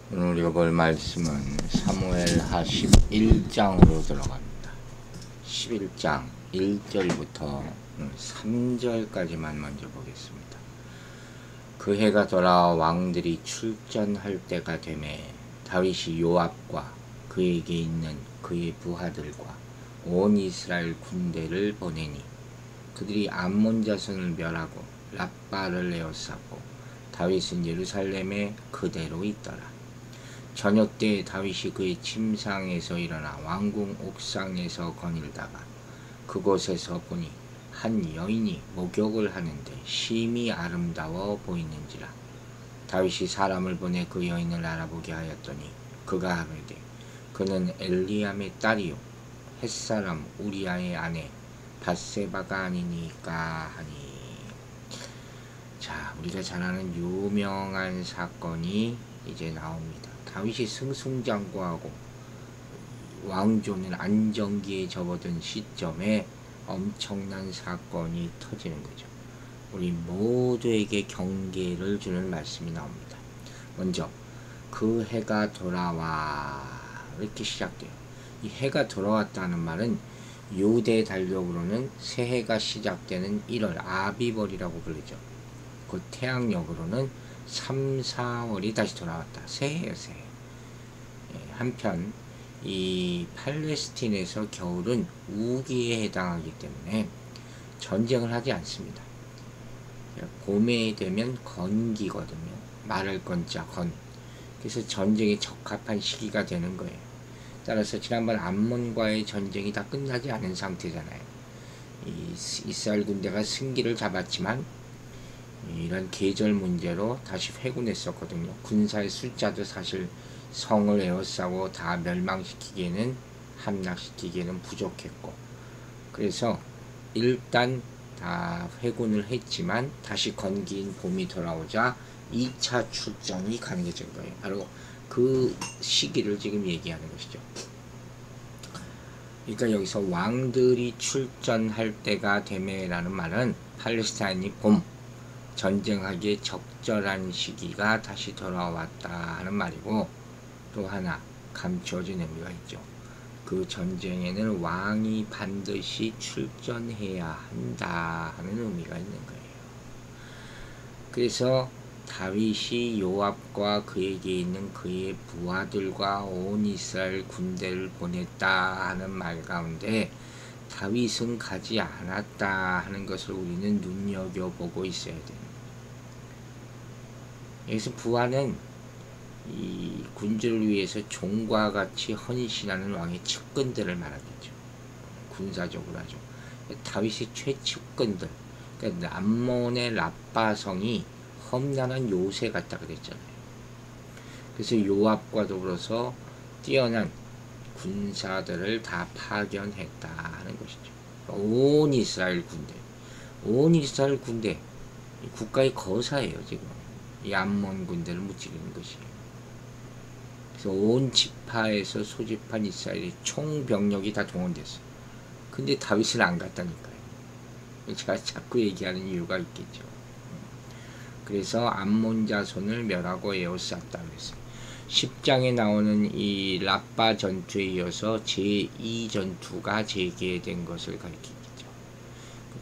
오늘 우리가 볼 말씀은 사무엘하 11장으로 들어갑니다. 11장 1절부터 3절까지만 먼저 보겠습니다. 그 해가 돌아 왕들이 출전할 때가 되매 다윗이 요압과 그에게 있는 그의 부하들과 온 이스라엘 군대를 보내니 그들이 암몬 자손을 멸하고 랍바를 에워쌌고 다윗은 예루살렘에 그대로 있더라. 저녁 때 다윗이 그의 침상에서 일어나 왕궁 옥상에서 거닐다가 그곳에서 보니 한 여인이 목욕을 하는데 심히 아름다워 보이는지라. 다윗이 사람을 보내 그 여인을 알아보게 하였더니 그가 하되 그는 엘리암의 딸이요 햇사람 우리아의 아내 밧세바가 아니니까 하니. 자, 우리가 잘 아는 유명한 사건이 이제 나옵니다. 다윗이 승승장구하고 왕조는 안정기에 접어든 시점에 엄청난 사건이 터지는 거죠. 우리 모두에게 경계를 주는 말씀이 나옵니다. 먼저 그 해가 돌아와 이렇게 시작돼요. 이 해가 돌아왔다는 말은 유대 달력으로는 새해가 시작되는 1월 아비벌이라고 부르죠. 그 태양력으로는 3, 4월이 다시 돌아왔다. 새해예요, 새해. 한편 이 팔레스틴에서 겨울은 우기에 해당하기 때문에 전쟁을 하지 않습니다. 봄에 되면 건기거든요. 말할 건자 건. 그래서 전쟁에 적합한 시기가 되는 거예요. 따라서 지난번 암몬과의 전쟁이 다 끝나지 않은 상태잖아요. 이스라엘 군대가 승기를 잡았지만 이런 계절 문제로 다시 회군했었거든요. 군사의 숫자도 사실 성을 에워싸고 다 멸망시키기에는 함락시키기에는 부족했고, 그래서 일단 다 회군을 했지만 다시 건기인 봄이 돌아오자 2차 출정이 가능해진 거예요. 바로 그 시기를 지금 얘기하는 것이죠. 그러니까 여기서 왕들이 출전할 때가 되매라는 말은 팔레스타인이 봄, 전쟁하기에 적절한 시기가 다시 돌아왔다 하는 말이고, 또 하나 감춰진 의미가 있죠. 그 전쟁에는 왕이 반드시 출전해야 한다 하는 의미가 있는 거예요. 그래서 다윗이 요압과 그에게 있는 그의 부하들과 온 이스라엘 군대를 보냈다 하는 말 가운데 다윗은 가지 않았다 하는 것을 우리는 눈여겨보고 있어야 됩니다. 여기서 부하는 이 군주를 위해서 종과 같이 헌신하는 왕의 측근들을 말하겠죠. 군사적으로 하죠. 다윗의 최측근들, 그러니까 암몬의 랍바성이 험난한 요새 같다 그랬잖아요. 그래서 요압과 더불어서 뛰어난 군사들을 다 파견했다 하는 것이죠. 온 이스라엘 군대, 온 이스라엘 군대, 국가의 거사예요. 지금 이 암몬 군대를 무찌르는 것이에요. 그래서 온 지파에서 소집한 이스라엘의 총 병력이 다 동원됐어요. 근데 다윗은 안 갔다니까요. 제가 자꾸 얘기하는 이유가 있겠죠. 그래서 암몬 자손을 멸하고 에워쌌다 그랬어요. 10장에 나오는 이 랍바 전투에 이어서 제2전투가 재개된 것을 가리키죠.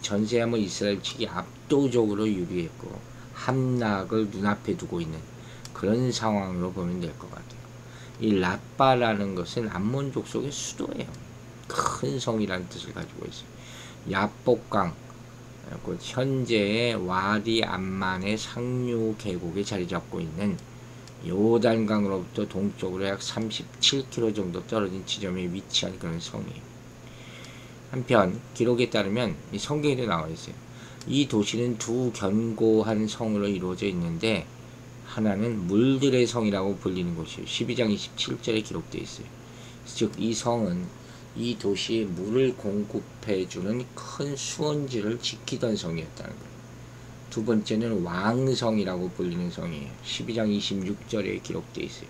전세하면 이스라엘 측이 압도적으로 유리했고 함락을 눈앞에 두고 있는 그런 상황으로 보면 될 것 같아요. 이 랍바라는 것은 암몬 족속의 수도예요. 큰 성이라는 뜻을 가지고 있어요. 야복강, 현재의 와디 암만의 상류 계곡에 자리 잡고 있는 요단강으로부터 동쪽으로 약 37km 정도 떨어진 지점에 위치한 그런 성이에요. 한편 기록에 따르면 이 성경에도 나와 있어요. 이 도시는 두 견고한 성으로 이루어져 있는데 하나는 물들의 성이라고 불리는 곳이에요. 12장 27절에 기록되어 있어요. 즉 이 성은 이 도시에 물을 공급해주는 큰 수원지를 지키던 성이었다는 거예요. 두 번째는 왕성이라고 불리는 성이에요. 12장 26절에 기록되어 있어요.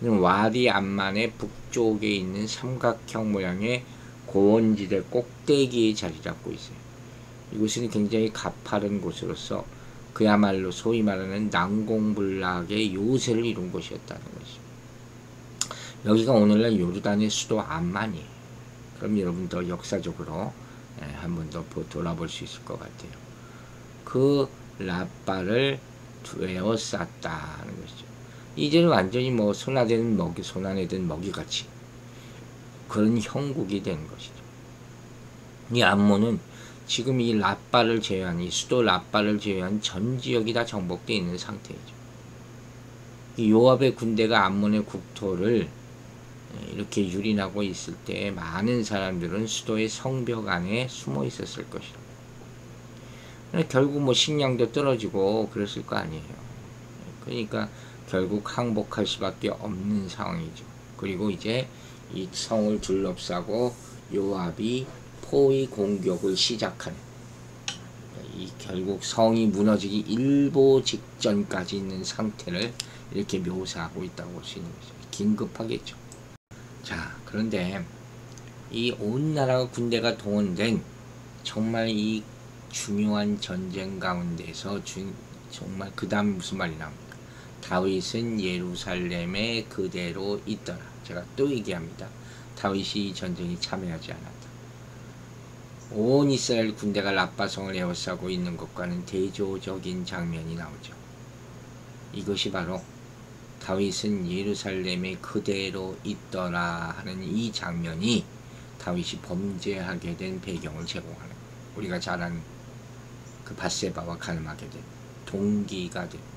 이는 와디 암만의 북쪽에 있는 삼각형 모양의 고원지대 꼭대기에 자리 잡고 있어요. 이곳은 굉장히 가파른 곳으로서 그야말로 소위 말하는 난공불락의 요새를 이룬 곳이었다는 것이죠. 여기가 오늘날 요르단의 수도 암만이에요. 그럼 여러분 더 역사적으로 한 번 더 돌아볼 수 있을 것 같아요. 그 라빠를 에워쌌다는 것이죠. 이제는 완전히 뭐 손안에든 먹이같이 그런 형국이 된 것이죠. 이 암몬은 지금 이 라빠를 제외한, 이 수도 라빠를 제외한 전 지역이 다 정복되어 있는 상태이죠. 이 요압의 군대가 암몬의 국토를 이렇게 유린하고 있을 때 많은 사람들은 수도의 성벽 안에 숨어 있었을 것이다. 결국 뭐 식량도 떨어지고 그랬을 거 아니에요. 그러니까 결국 항복할 수밖에 없는 상황이죠. 그리고 이제 이 성을 둘러싸고 요압이 포위 공격을 시작하는, 이 결국 성이 무너지기 일보 직전까지 있는 상태를 이렇게 묘사하고 있다고 볼 수 있는 거죠. 긴급하겠죠. 자, 그런데 이 온 나라가 군대가 동원된 정말 이 중요한 전쟁 가운데서 정말 그 다음 무슨 말이 나옵니다. 다윗은 예루살렘에 그대로 있더라. 제가 또 얘기합니다. 다윗이 이 전쟁에 참여하지 않았다. 온 이스라엘 군대가 라빠성을 에워싸고 있는 것과는 대조적인 장면이 나오죠. 이것이 바로 다윗은 예루살렘에 그대로 있더라 하는 이 장면이 다윗이 범죄하게 된 배경을 제공하는 거예요. 우리가 잘 아는 그 밧세바와 가늠하게 된 동기가 되는 거예요.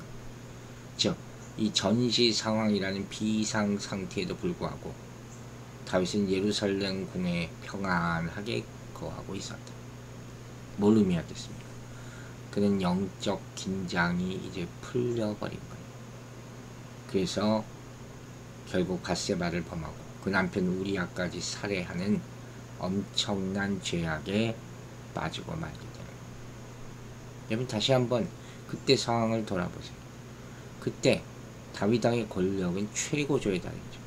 즉, 이 전시 상황이라는 비상 상태에도 불구하고 다윗은 예루살렘 궁에 평안하게 거하고 있었다. 뭘 의미하겠습니까? 그는 영적 긴장이 이제 풀려버린 거예요. 그래서 결국 밧세바를 범하고 그 남편 우리아까지 살해하는 엄청난 죄악에 빠지고 말게 되는 거예요. 여러분 다시 한번 그때 상황을 돌아보세요. 그때 다윗 왕의 권력은 최고조에 달했죠.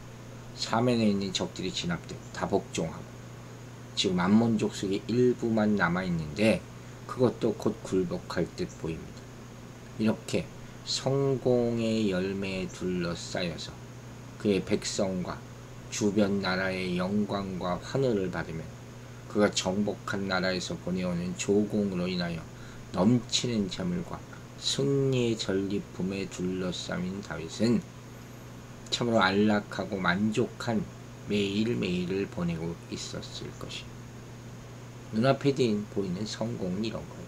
사면에 있는 적들이 진압되고 다 복종하고 지금 암몬 족속의 일부만 남아있는데 그것도 곧 굴복할 듯 보입니다. 이렇게 성공의 열매에 둘러싸여서 그의 백성과 주변 나라의 영광과 환호를 받으며 그가 정복한 나라에서 보내오는 조공으로 인하여 넘치는 재물과 승리의 전리품에 둘러싸인 다윗은 참으로 안락하고 만족한 매일매일을 보내고 있었을 것이. 눈앞에 보이는 성공은 이런 거예요.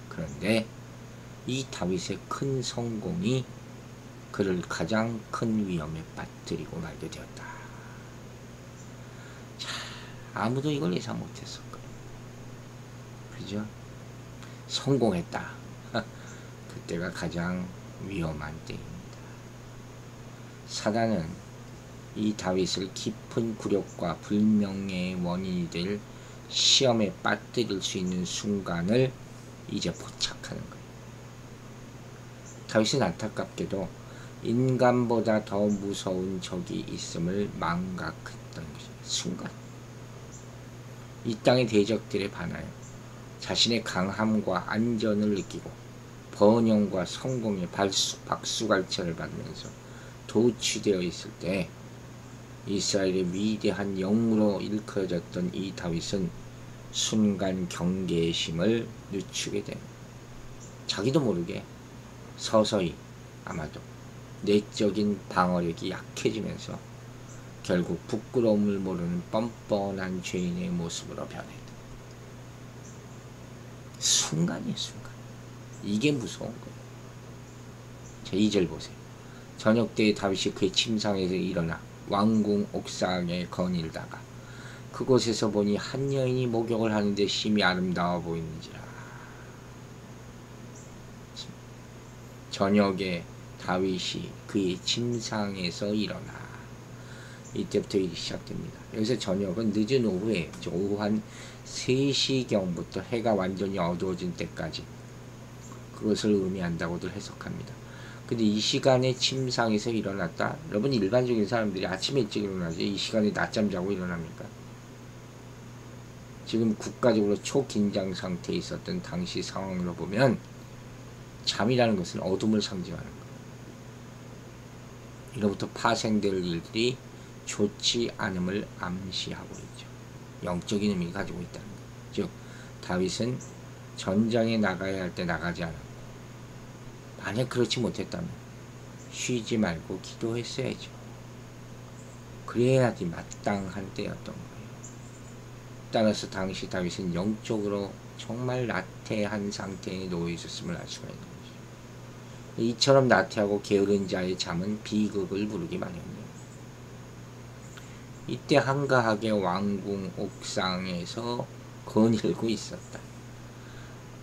그런데 이 다윗의 큰 성공이 그를 가장 큰 위험에 빠뜨리고 말게 되었다. 자, 아무도 이걸 예상 못했을 거예요. 그죠? 성공했다. 그때가 가장 위험한 때입니다. 사단은 이 다윗을 깊은 굴욕과 불명예의 원인이 될 시험에 빠뜨릴 수 있는 순간을 이제 포착하는 거예요. 다윗은 안타깝게도 인간보다 더 무서운 적이 있음을 망각했던 것입니다. 순간 이 땅의 대적들에 반하여 자신의 강함과 안전을 느끼고 번영과 성공의 박수갈채를 받으면서 도취되어 있을 때 이스라엘의 위대한 영으로 일컬어졌던 이 다윗은 순간 경계심을 늦추게 됩니다. 자기도 모르게 서서히 아마도 내적인 방어력이 약해지면서 결국 부끄러움을 모르는 뻔뻔한 죄인의 모습으로 변했다. 순간이에요, 순간. 이게 무서운 거예요. 자, 2절 보세요. 저녁 때에 다윗이 그의 침상에서 일어나 왕궁 옥상에 거닐다가 그곳에서 보니 한 여인이 목욕을 하는데 심히 아름다워 보이는지라. 저녁에 다윗이 그의 침상에서 일어나. 이때부터 일이 시작됩니다. 여기서 저녁은 늦은 오후에, 오후 한 3시경부터 해가 완전히 어두워진 때까지 그것을 의미한다고들 해석합니다. 근데 이 시간에 침상에서 일어났다? 여러분, 일반적인 사람들이 아침에 일찍 일어나지 이 시간에 낮잠 자고 일어납니까? 지금 국가적으로 초긴장 상태에 있었던 당시 상황으로 보면 잠이라는 것은 어둠을 상징하는 거예요. 이로부터 파생될 일들이 좋지 않음을 암시하고 있죠. 영적인 의미를 가지고 있다는 거예요. 즉 다윗은 전장에 나가야 할 때 나가지 않았고, 만약 그렇지 못했다면 쉬지 말고 기도했어야죠. 그래야지 마땅한 때였던 거예요. 따라서 당시 다윗은 영적으로 정말 나태한 상태에 놓여 있었음을 알 수가 있는 거죠. 이처럼 나태하고 게으른 자의 잠은 비극을 부르기 마련이에요. 이때 한가하게 왕궁 옥상에서 거닐고 있었다.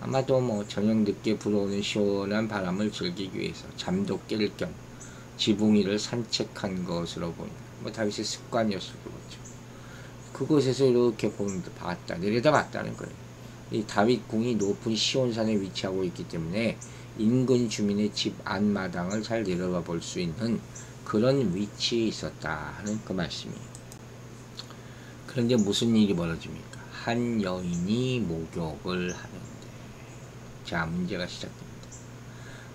아마도 저녁 늦게 불어오는 시원한 바람을 즐기기 위해서 잠도 깰 겸 지붕 위를 산책한 것으로 보인다. 다윗의 습관이었을 거죠. 그곳에서 이렇게 봤다, 내려다봤다는 거예요. 이 다윗 궁이 높은 시온산에 위치하고 있기 때문에 인근 주민의 집 안마당을 잘 내려다 볼 수 있는 그런 위치에 있었다 하는 그 말씀이에요. 그런데 무슨 일이 벌어집니까? 한 여인이 목욕을 하는데, 자, 문제가 시작됩니다.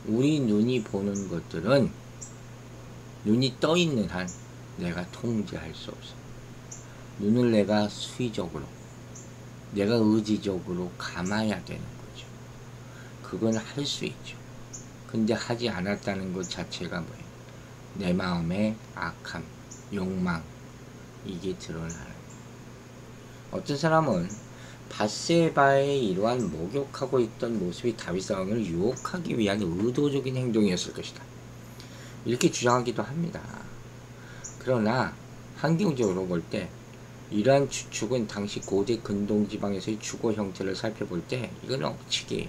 우리 눈이 보는 것들은 눈이 떠 있는 한 내가 통제할 수 없어. 눈을 내가 수의적으로, 내가 의지적으로 감아야 되는 거죠. 그건 할 수 있죠. 근데 하지 않았다는 것 자체가 뭐예요? 내 마음의 악함, 욕망, 이게 드러나는 거예요. 어떤 사람은 밧세바의 이러한 목욕하고 있던 모습이 다윗 왕을 유혹하기 위한 의도적인 행동이었을 것이다, 이렇게 주장하기도 합니다. 그러나 환경적으로 볼 때 이러한 추측은 당시 고대 근동지방에서의 주거 형태를 살펴볼 때 이건 억측이에요.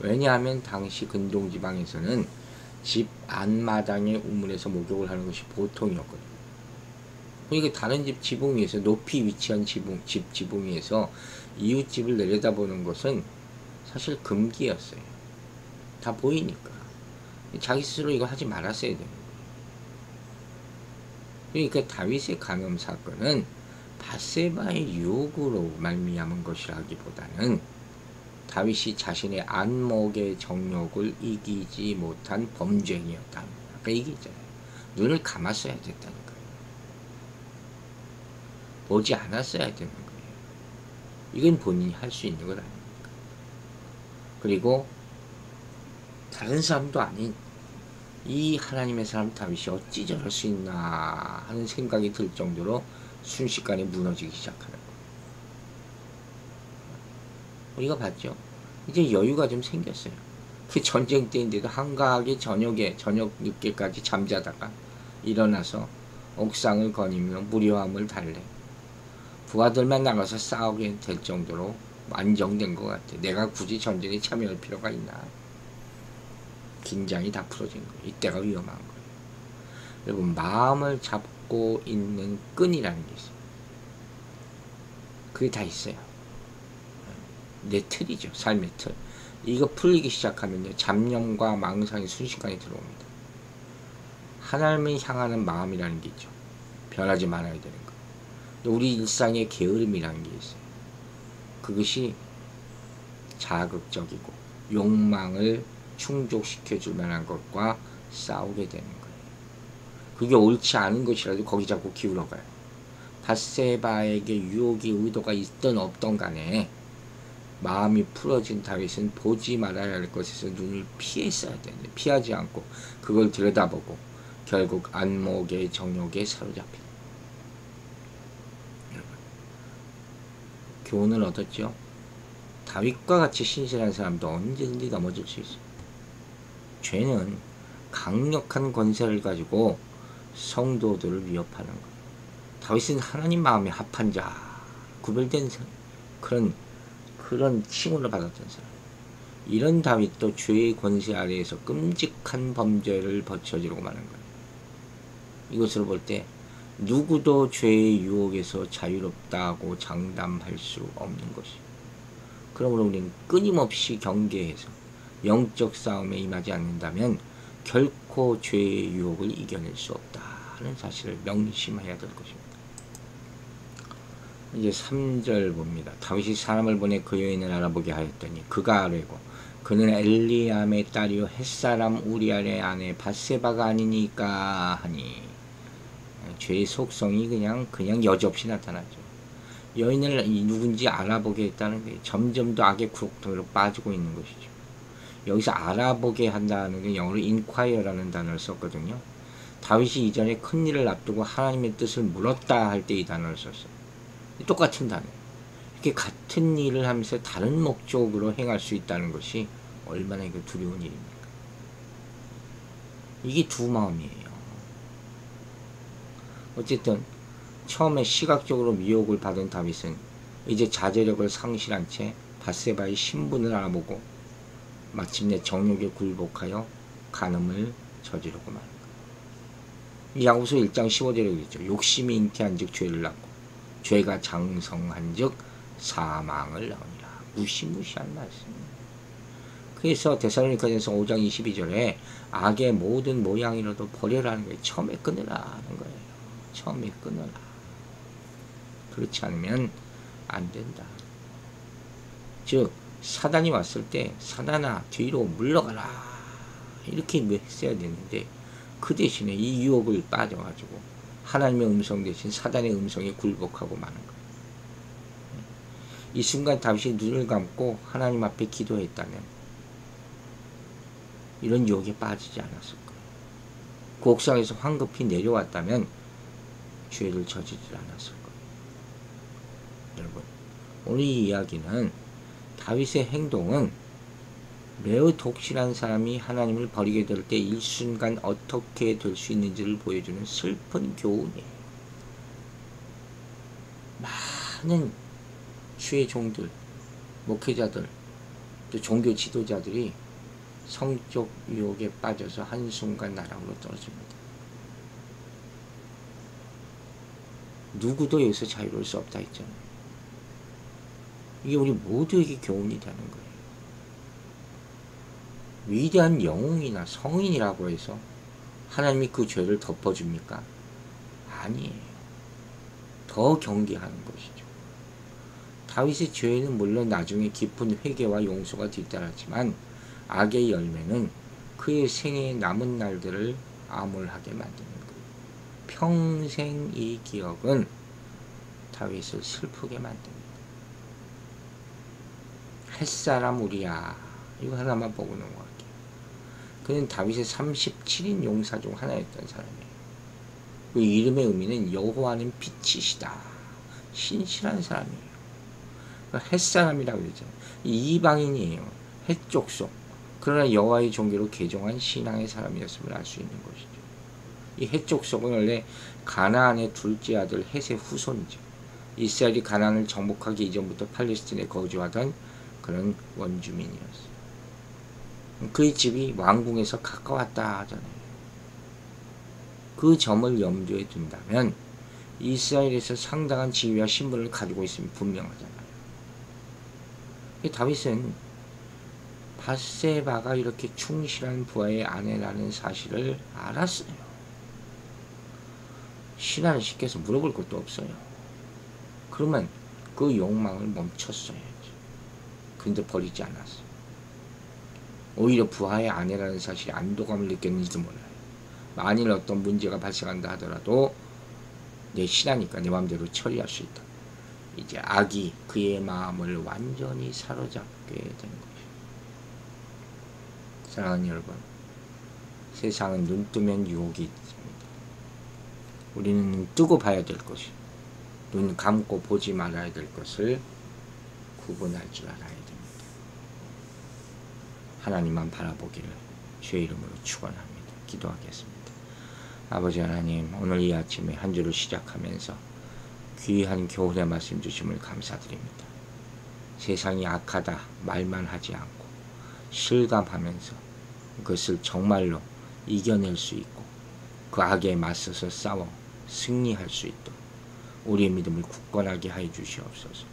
왜냐하면 당시 근동지방에서는 집 안마당의 우물에서 목욕을 하는 것이 보통이었거든요. 그러니까 다른 집 지붕 위에서, 높이 위치한 집 지붕 위에서 이웃집을 내려다보는 것은 사실 금기였어요. 다 보이니까. 자기 스스로 이거 하지 말았어야 되는 거예요. 그러니까 다윗의 간음 사건은 밧세바의 유혹으로 말미암은 것이라기보다는 다윗이 자신의 안목의 정욕을 이기지 못한 범죄행위였다. 아까 얘기했잖아요. 눈을 감았어야 됐다는 거예요. 보지 않았어야 되는 거예요. 이건 본인이 할 수 있는 것 아닙니까? 그리고 다른 사람도 아닌 이 하나님의 사람 다윗이 어찌 저럴 수 있나 하는 생각이 들 정도로 순식간에 무너지기 시작하는 거예요. 우리가 봤죠? 이제 여유가 좀 생겼어요. 그 전쟁 때인데도 한가하게 저녁 늦게까지 잠자다가 일어나서 옥상을 거니며 무료함을 달래. 부하들만 나가서 싸우게 될 정도로 안정된 것 같아. 내가 굳이 전쟁에 참여할 필요가 있나? 긴장이 다 풀어진 거예요. 이때가 위험한 거예요. 여러분, 마음을 잡고 있는 끈이라는 게 있어요. 그게 다 있어요. 내 틀이죠. 삶의 틀. 이거 풀리기 시작하면요, 잡념과 망상이 순식간에 들어옵니다. 하나님을 향하는 마음이라는 게 있죠. 변하지 말아야 되는 거. 우리 일상의 게으름이라는 게 있어요. 그것이 자극적이고 욕망을 충족시켜줄 만한 것과 싸우게 되는 거예요. 그게 옳지 않은 것이라도 거기 자꾸 기울어가요. 밧세바에게 유혹이 의도가 있든 없든 간에 마음이 풀어진 다윗은 보지 말아야 할 것에서 눈을 피했어야 되는데 피하지 않고 그걸 들여다보고 결국 안목의 정욕에 사로잡힌. 여러분, 교훈을 얻었죠? 다윗과 같이 신실한 사람도 언제든지 넘어질 수 있어요. 죄는 강력한 권세를 가지고 성도들을 위협하는 거예요. 다윗은 하나님 마음에 합한 자, 구별된 그런 칭호를 받았던 사람. 이런 다윗도 죄의 권세 아래에서 끔찍한 범죄를 벌쳐지려고 하는 거예요. 이것을 볼 때 누구도 죄의 유혹에서 자유롭다고 장담할 수 없는 것이에요. 그러므로 우리는 끊임없이 경계해서 영적 싸움에 임하지 않는다면 결코 죄의 유혹을 이겨낼 수 없다 하는 사실을 명심해야 될 것입니다. 이제 3절 봅니다. 다윗이 사람을 보내 그 여인을 알아보게 하였더니 그가 아뢰고 그는 엘리암의 딸이요 햇사람 우리알의 아내 밧세바가 아니니까 하니, 죄의 속성이 그냥 여지없이 나타나죠. 여인을 누군지 알아보게 했다는 게 점점 더 악의 구렁텅이로 빠지고 있는 것이죠. 여기서 알아보게 한다는 게 영어로 inquire라는 단어를 썼거든요. 다윗이 이전에 큰 일을 앞두고 하나님의 뜻을 물었다 할 때 이 단어를 썼어요. 똑같은 단어. 이렇게 같은 일을 하면서 다른 목적으로 행할 수 있다는 것이 얼마나 두려운 일입니까? 이게 두 마음이에요. 어쨌든 처음에 시각적으로 미혹을 받은 다윗은 이제 자제력을 상실한 채 밧세바의 신분을 알아보고 마침내 정욕에 굴복하여 간음을 저지르고 마는 거예요. 야고보서 1장 15절에 그랬죠. 욕심이 잉태한 즉 죄를 낳고 죄가 장성한 즉 사망을 낳으니라. 무시무시한 말씀입니다. 그래서 데살로니가전서 5장 22절에 악의 모든 모양이라도 버려라는 거예요. 처음에 끊으라 하는 거예요. 처음에 끊어라. 그렇지 않으면 안 된다. 즉 사단이 왔을 때 사단아 뒤로 물러가라 이렇게 했어야 되는데 그 대신에 이 유혹을 빠져가지고 하나님의 음성 대신 사단의 음성에 굴복하고 마는 거예요. 이 순간 다윗이 눈을 감고 하나님 앞에 기도했다면 이런 유혹에 빠지지 않았을 거예요. 그 옥상에서 황급히 내려왔다면 죄를 저지르지 않았을 거예요. 여러분, 오늘 이 이야기는 다윗의 행동은 매우 독실한 사람이 하나님을 버리게 될 때 일순간 어떻게 될 수 있는지를 보여주는 슬픈 교훈이에요. 많은 주의 종들, 목회자들, 또 종교 지도자들이 성적 유혹에 빠져서 한순간 나락으로 떨어집니다. 누구도 여기서 자유로울 수 없다 했잖아요. 이게 우리 모두에게 교훈이 되는 거예요. 위대한 영웅이나 성인이라고 해서 하나님이 그 죄를 덮어줍니까? 아니에요. 더 경계하는 것이죠. 다윗의 죄는 물론 나중에 깊은 회개와 용서가 뒤따랐지만 악의 열매는 그의 생애의 남은 날들을 암울하게 만드는 거예요. 평생 이 기억은 다윗을 슬프게 만듭니다. 햇사람 우리야, 이거 하나만 보고 넘어갈게요. 그는 다윗의 37인 용사 중 하나였던 사람이에요. 그 이름의 의미는 여호와는 빛이시다, 신실한 사람이에요. 햇사람이라고 그러잖아요. 이방인이에요. 햇족속. 그러나 여호와의 종교로 개종한 신앙의 사람이었음을 알 수 있는 것이죠. 이 햇족속은 원래 가나안의 둘째 아들 햇의 후손이죠. 이스라엘이 가나안을 정복하기 이전부터 팔레스틴에 거주하던 그런 원주민이었어요. 그의 집이 왕궁에서 가까웠다 하잖아요. 그 점을 염두에 둔다면 이스라엘에서 상당한 지위와 신분을 가지고 있음이 분명하잖아요. 다윗은 밧세바가 이렇게 충실한 부하의 아내라는 사실을 알았어요. 신하를 시켜서 물어볼 것도 없어요. 그러면 그 욕망을 멈췄어야지. 근데 버리지 않았어요. 오히려 부하의 아내라는 사실에 안도감을 느꼈는지도 몰라요. 만일 어떤 문제가 발생한다 하더라도 내 신하니까 내 마음대로 처리할 수 있다. 이제 악이 그의 마음을 완전히 사로잡게 된 것이죠. 사랑하는 여러분, 세상은 눈 뜨면 유혹이 있습니다. 우리는 눈 뜨고 봐야 될 것이, 눈 감고 보지 말아야 될 것을 구분할 줄 알아야 됩니다. 하나님만 바라보기를 주의 이름으로 축원합니다. 기도하겠습니다. 아버지 하나님, 오늘 이 아침에 한 주를 시작하면서 귀한 교훈의 말씀 주심을 감사드립니다. 세상이 악하다 말만 하지 않고 실감하면서 그것을 정말로 이겨낼 수 있고 그 악에 맞서서 싸워 승리할 수 있도록 우리의 믿음을 굳건하게 하여 주시옵소서.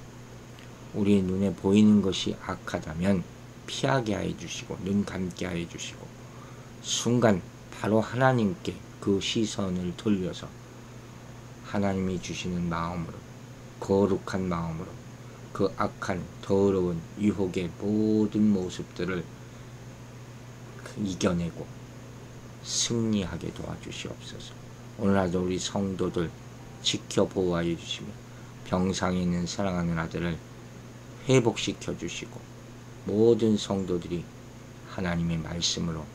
우리의 눈에 보이는 것이 악하다면 피하게 하여 주시고 눈 감게 하여 주시고 순간 바로 하나님께 그 시선을 돌려서 하나님이 주시는 마음으로, 거룩한 마음으로 그 악한 더러운 유혹의 모든 모습들을 이겨내고 승리하게 도와주시옵소서. 오늘날도 우리 성도들 지켜 보호하여 주시며 병상에 있는 사랑하는 아들을 회복시켜 주시고 모든 성도들이 하나님의 말씀으로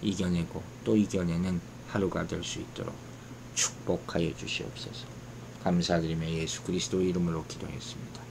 이겨내고 또 이겨내는 하루가 될 수 있도록 축복하여 주시옵소서. 감사드리며 예수 그리스도 이름으로 기도했습니다.